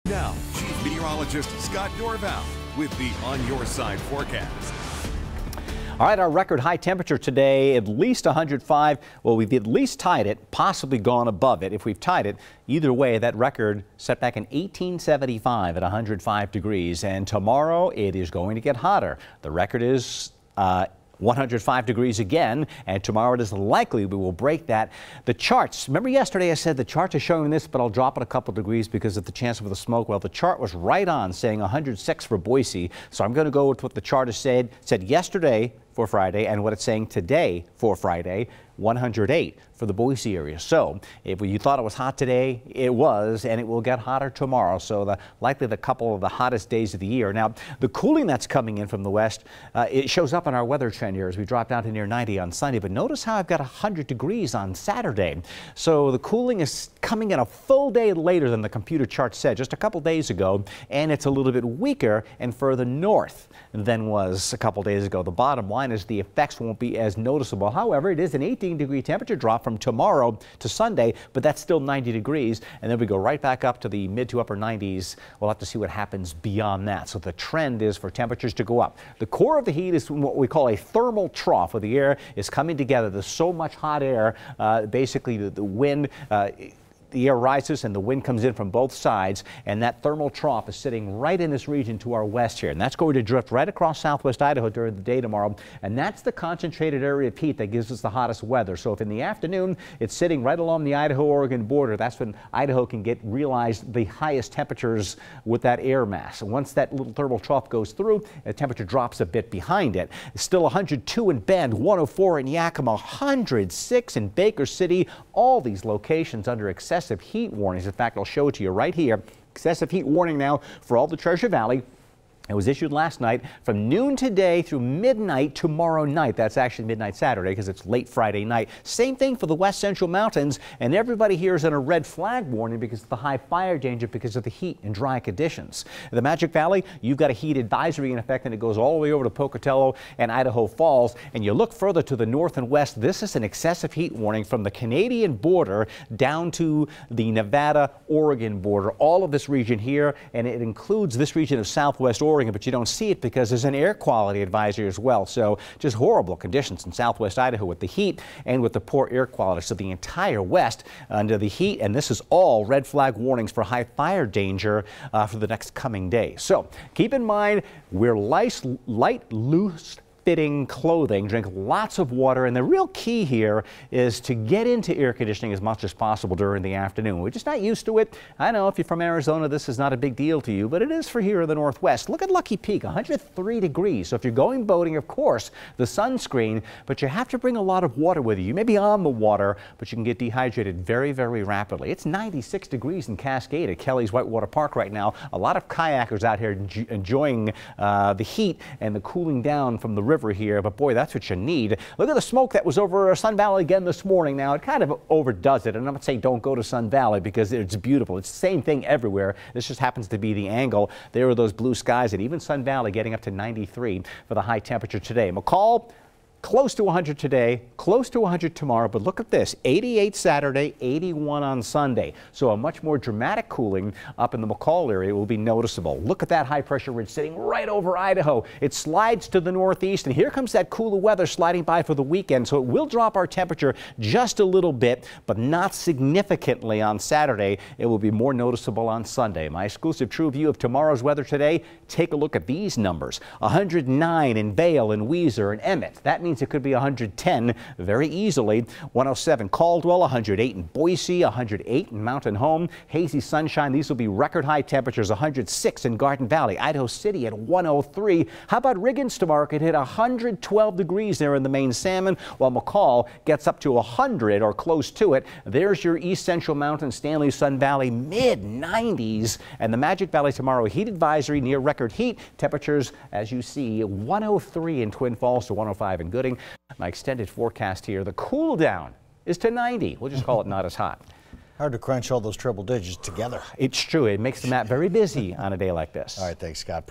Now, Chief Meteorologist Scott Dorval with the On Your Side forecast. All right, our record high temperature today, at least 105. Well, we've at least tied it, possibly gone above it. If we've tied it, either way, that record set back in 1875 at 105 degrees. And tomorrow it is going to get hotter. The record is 105 degrees again, and tomorrow it is likely we will break that. The charts, remember yesterday I said the charts are showing this, but I'll drop it a couple degrees because of the chance of the smoke. Well, the chart was right on, saying 106 for Boise. So I'm going to go with what the chart has said yesterday for Friday and what it's saying today for Friday, 108 for the Boise area. So if you thought it was hot today, it was, and it will get hotter tomorrow. So likely the couple of the hottest days of the year. Now, the cooling that's coming in from the west, it shows up on our weather trend here as we drop down to near 90 on Sunday. But notice how I've got 100 degrees on Saturday. So the cooling is coming in a full day later than the computer chart said just a couple days ago, and it's a little bit weaker and further north than was a couple days ago. The bottom line is the effects won't be as noticeable. However, it is an 18-degree temperature drop from tomorrow to Sunday, but that's still 90 degrees, and then we go right back up to the mid to upper 90s. We'll have to see what happens beyond that. So the trend is for temperatures to go up. The core of the heat is what we call a thermal trough, where the air is coming together. There's so much hot air, basically the wind, the air rises and the wind comes in from both sides, and that thermal trough is sitting right in this region to our west here, and that's going to drift right across southwest Idaho during the day tomorrow, and that's the concentrated area of heat that gives us the hottest weather. So if in the afternoon it's sitting right along the Idaho-Oregon border, that's when Idaho can realize the highest temperatures with that air mass. And once that little thermal trough goes through, the temperature drops a bit behind it. It's still 102 in Bend, 104 in Yakima, 106 in Baker City. All these locations under excessive heat warnings. In fact, I'll show it to you right here. Excessive heat warning now for all the Treasure Valley. It was issued last night from noon today through midnight tomorrow night. That's actually midnight Saturday because it's late Friday night. Same thing for the West Central Mountains, and everybody here is in a red flag warning because of the high fire danger because of the heat and dry conditions. In the Magic Valley, you've got a heat advisory in effect, and it goes all the way over to Pocatello and Idaho Falls. And you look further to the north and west, this is an excessive heat warning from the Canadian border down to the Nevada-Oregon border. All of this region here, and it includes this region of southwest Oregon, but you don't see it because there's an air quality advisory as well. So just horrible conditions in southwest Idaho with the heat and with the poor air quality. So the entire west under the heat, and this is all red flag warnings for high fire danger for the next coming days. So keep in mind, we're light, loose fitting clothing, drink lots of water, and the real key here is to get into air conditioning as much as possible during the afternoon. We're just not used to it. I know if you're from Arizona, this is not a big deal to you, but it is for here in the Northwest. Look at Lucky Peak, 103 degrees. So if you're going boating, of course, the sunscreen, but you have to bring a lot of water with you. You may be on the water, but you can get dehydrated very, very rapidly. It's 96 degrees in Cascade at Kelly's Whitewater Park right now. A lot of kayakers out here enjoying the heat and the cooling down from the river here, but boy, that's what you need. Look at the smoke that was over Sun Valley again this morning. Now, it kind of overdoes it, and I'm not saying don't go to Sun Valley because it's beautiful. It's the same thing everywhere. This just happens to be the angle. There are those blue skies, and even Sun Valley getting up to 93 for the high temperature today. McCall, close to 100 today, close to 100 tomorrow, but look at this, 88 Saturday, 81 on Sunday. So a much more dramatic cooling up in the McCall area will be noticeable. Look at that high pressure ridge sitting right over Idaho. It slides to the northeast, and here comes that cooler weather sliding by for the weekend. So it will drop our temperature just a little bit, but not significantly on Saturday. It will be more noticeable on Sunday. My exclusive true view of tomorrow's weather today, take a look at these numbers. 109 in Vail and Weiser and Emmett. That means it could be 110 very easily. 107 Caldwell, 108 in Boise, 108 in Mountain Home. Hazy sunshine. These will be record high temperatures. 106 in Garden Valley. Idaho City at 103. How about Riggins tomorrow? It could hit 112 degrees there in the main Salmon, while McCall gets up to 100 or close to it. There's your East Central Mountain, Stanley, Sun Valley, mid-90s. And the Magic Valley tomorrow, heat advisory near record heat. Temperatures, as you see, 103 in Twin Falls to 105 in Gooding. My extended forecast here, the cool down is to 90. We'll just call it not as hot. Hard to crunch all those triple digits together. It's true. It makes the map very busy on a day like this. All right, thanks, Scott.